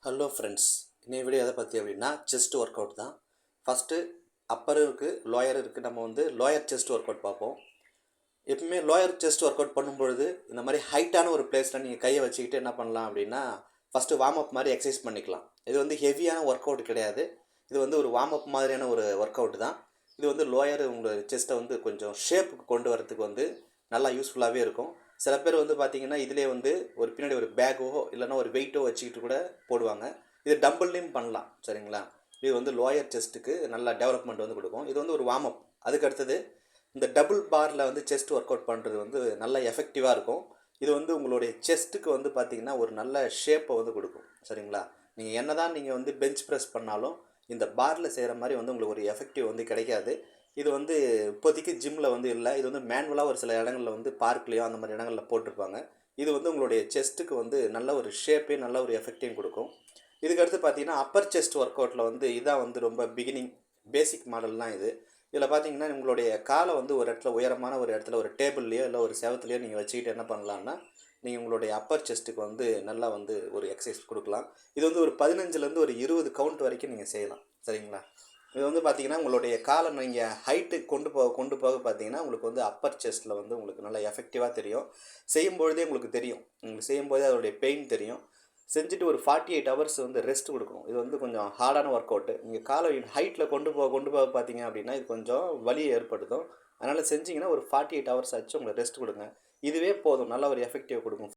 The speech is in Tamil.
ஹலோ ஃப்ரெண்ட்ஸ், இன்னைய வீடியோ எதை பற்றி அப்படின்னா செஸ்ட் ஒர்க் அவுட் தான். ஃபஸ்ட்டு அப்பர் இருக்குது, லோயர் இருக்குது. நம்ம வந்து லோயர் செஸ்ட் ஒர்க் அவுட் பார்ப்போம். எப்பவுமே லோயர் செஸ்ட் ஒர்க் அவுட் பண்ணும்பொழுது இந்த மாதிரி ஹைட்டான ஒரு பிளேஸில் நீங்கள் கையை வச்சுக்கிட்டு என்ன பண்ணலாம் அப்படின்னா, ஃபஸ்ட்டு வார்ம் அப் மாதிரி எக்ஸசைஸ் பண்ணிக்கலாம். இது வந்து ஹெவியான ஒர்க் அவுட் கிடையாது. இது வந்து ஒரு வார்ம் அப் மாதிரியான ஒரு ஒர்க் அவுட் தான். இது வந்து லோயர் உங்கள் செஸ்ட்டை வந்து கொஞ்சம் ஷேப்புக்கு கொண்டு வரதுக்கு வந்து நல்லா யூஸ்ஃபுல்லாகவே இருக்கும். சில பேர் வந்து பார்த்தீங்கன்னா, இதிலே வந்து ஒரு பின்னாடி ஒரு பேக்கோ இல்லைன்னா ஒரு வெயிட்டோ வச்சுக்கிட்டு கூட போடுவாங்க. இது டம்பிள்லையும் பண்ணலாம், சரிங்களா? இது வந்து லோயர் செஸ்ட்டுக்கு நல்லா டெவலப்மெண்ட் வந்து கொடுக்கும். இது வந்து ஒரு வார்ம் அப். அதுக்கு அடுத்தது இந்த டபுள் பாரில் வந்து செஸ்ட் ஒர்க் அவுட் பண்ணுறது வந்து நல்ல எஃபெக்டிவாக இருக்கும். இது வந்து உங்களுடைய செஸ்ட்டுக்கு வந்து பார்த்திங்கன்னா ஒரு நல்ல ஷேப்பை வந்து கொடுக்கும், சரிங்களா? நீங்கள் என்ன தான் நீங்கள் வந்து பெஞ்ச் ப்ரெஸ் பண்ணாலும் இந்த பாரில் செய்கிற மாதிரி வந்து உங்களுக்கு ஒரு எஃபெக்டிவ் வந்து கிடைக்காது. இது வந்து இப்போதைக்கு ஜிம்மில் வந்து இல்லை. இது வந்து மேனுவலாக ஒரு சில இடங்களில் வந்து பார்க்லேயோ அந்த மாதிரி இடங்களில் போட்டிருப்பாங்க. இது வந்து உங்களுடைய செஸ்ட்டுக்கு வந்து நல்ல ஒரு ஷேப்பையும் நல்ல ஒரு எஃபெக்டையும் கொடுக்கும். இதுக்கடுத்து பார்த்தீங்கன்னா அப்பர் செஸ்ட் ஒர்க் அவுட்டில் வந்து இதான் வந்து ரொம்ப பிகினிங் பேசிக் மாடல்லாம் இது. இதில் பார்த்தீங்கன்னா உங்களுடைய காலை வந்து ஒரு இடத்துல உயரமான ஒரு இடத்துல ஒரு டேபிள்லையோ இல்லை ஒரு செவத்துலையோ நீங்கள் வச்சுக்கிட்டு என்ன பண்ணலான்னா, நீங்கள் உங்களுடைய அப்பர் செஸ்ட்டுக்கு வந்து நல்லா வந்து ஒரு எக்ஸசைஸ் கொடுக்கலாம். இது வந்து ஒரு 15லேருந்து ஒரு 20 கவுண்ட் வரைக்கும் நீங்கள் செய்யலாம், சரிங்களா? இது வந்து பார்த்தீங்கன்னா உங்களுடைய காலை நீங்கள் ஹைட்டு கொண்டு போக பார்த்தீங்கன்னா உங்களுக்கு வந்து அப்பர் செஸ்ட்டில் வந்து உங்களுக்கு நல்லா எஃபெக்டிவாக தெரியும். செய்யும்பொழுதே உங்களுக்கு தெரியும். உங்களுக்கு செய்யும்போதே அதோடைய பெயின் தெரியும். செஞ்சுட்டு ஒரு 48 ஹவர்ஸ் வந்து ரெஸ்ட் கொடுக்கணும். இது வந்து கொஞ்சம் ஹார்டான ஒர்க் அவுட்டு. நீங்கள் காலை ஹைட்டில் கொண்டு போக பார்த்தீங்க அப்படின்னா இது கொஞ்சம் வலியை ஏற்படுத்தும். அதனால் செஞ்சிங்கன்னா ஒரு 48 ஹவர்ஸ் ஆச்சு உங்களுக்கு ரெஸ்ட் கொடுங்க. இதுவே போதும், நல்ல ஒரு எஃபெக்டிவ் கொடுக்கும்.